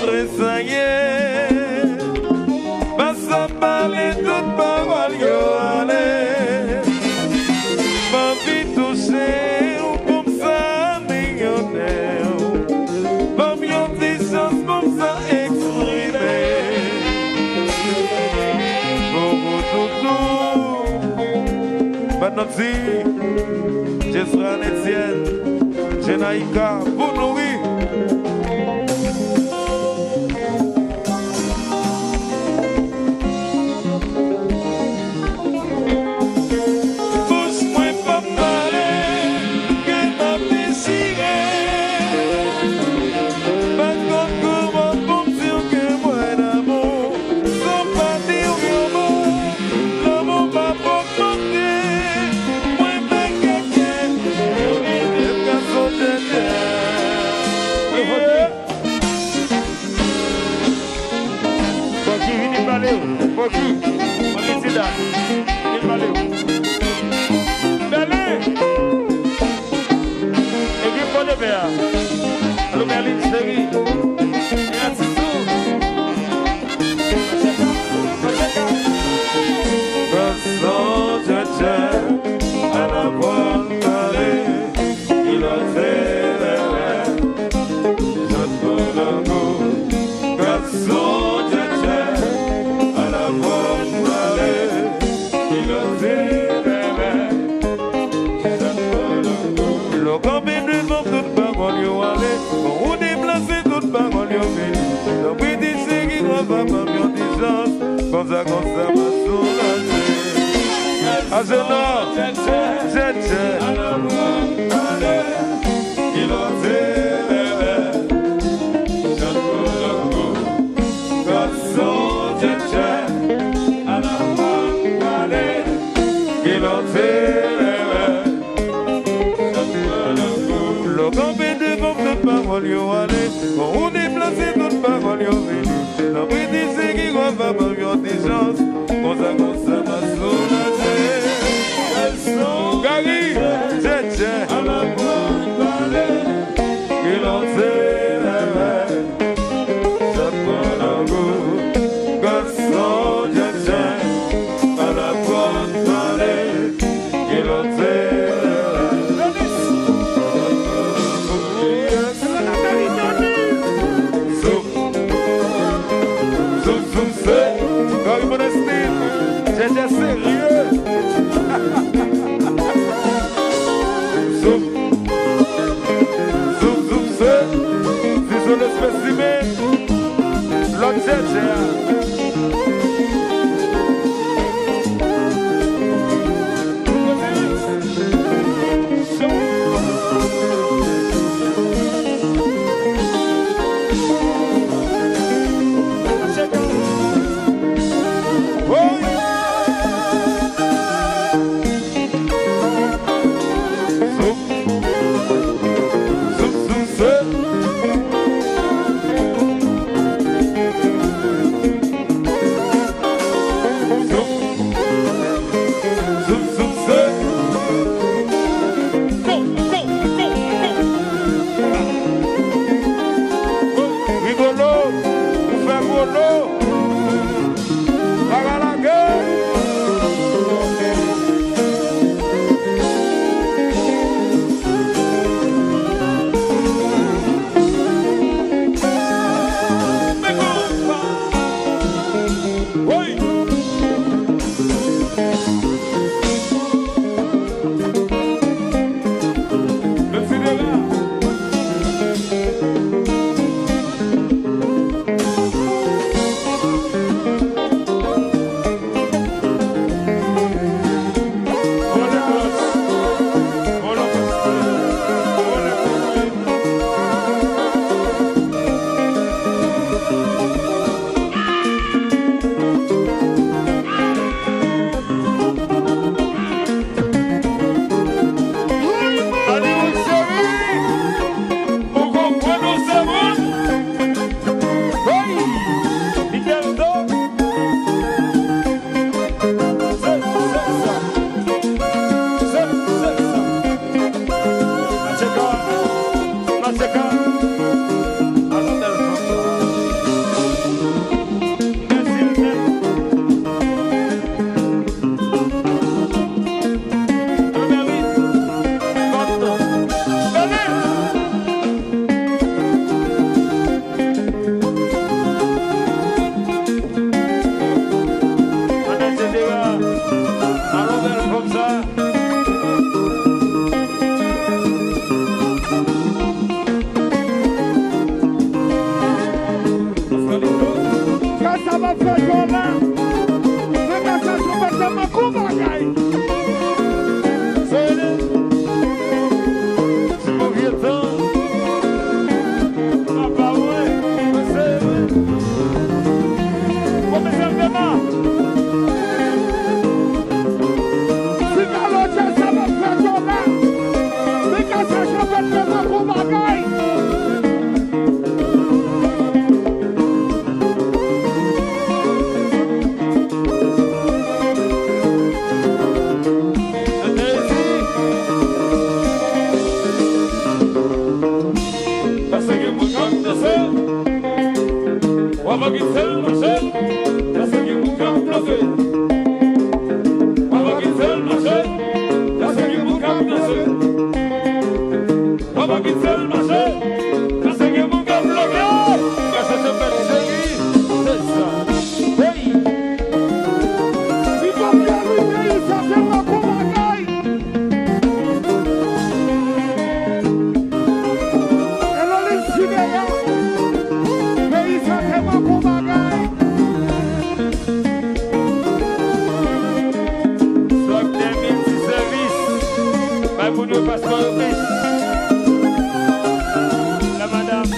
tressaillé, pas ça parler toute parole yo allez, pas vite toucher ou comme ça millionnaire, pas mieux distance comme ça exprimer, beaucoup tout, maintenant si, je serai un Étienne, Jenaïka, pour nourrir. Papa Giselle, Marcel, la segui mon camp placé. Papa Giselle, Marcel, la segui mon camp placé. Papa Giselle, Marcel, la segui mon camp placé. Qu'est-ce que c'est que segui? C'est ça. Oui. Il va bien arriver, ça c'est ma comagaille. Elle a les cigars. Mais ça c'est ma comagaille. Soit termine ce service. Pas pour nous parce qu'on est. La madame.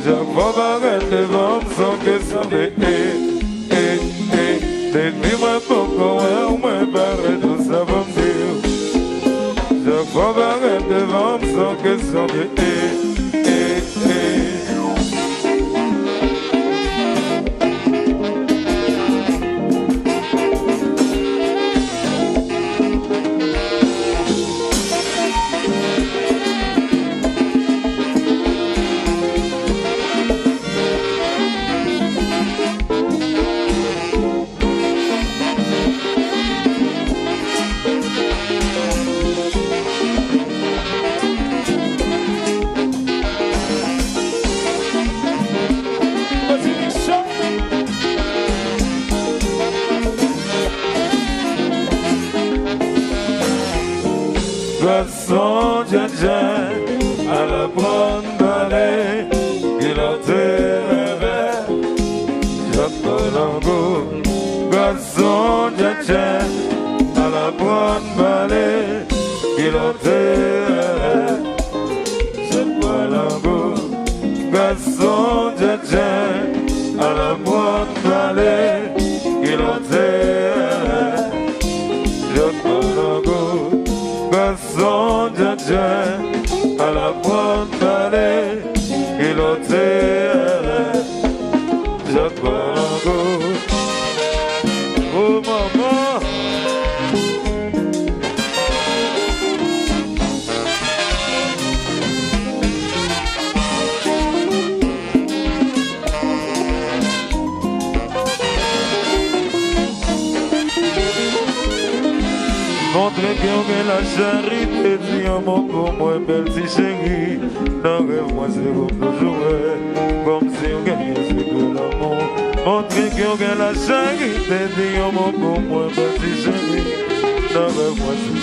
Je vois barrer devant sans question de depuis moi pourquoi moi barrer tout ça va me dire. Je vois barrer devant sans question de garçon djadja à la bonne balai, il a rêvé, Jacolango. Garçon djadja à la bonne balai, il a rêvé, Jacolango. Garçon djadja à la bonne balai, il a rêvé, Jacolango. Garçon djadja à la bonne vallée, il ôtait Jacolango. Oh maman, montrez bien que la charité dit un mot pour moi, belle si chérie. Dans rêve, moi c'est comme toujours, comme si on gagnait ce que l'amour. Montrez bien que la charité dit un mot pour moi, belle si chérie. Dans rêve, moi c'est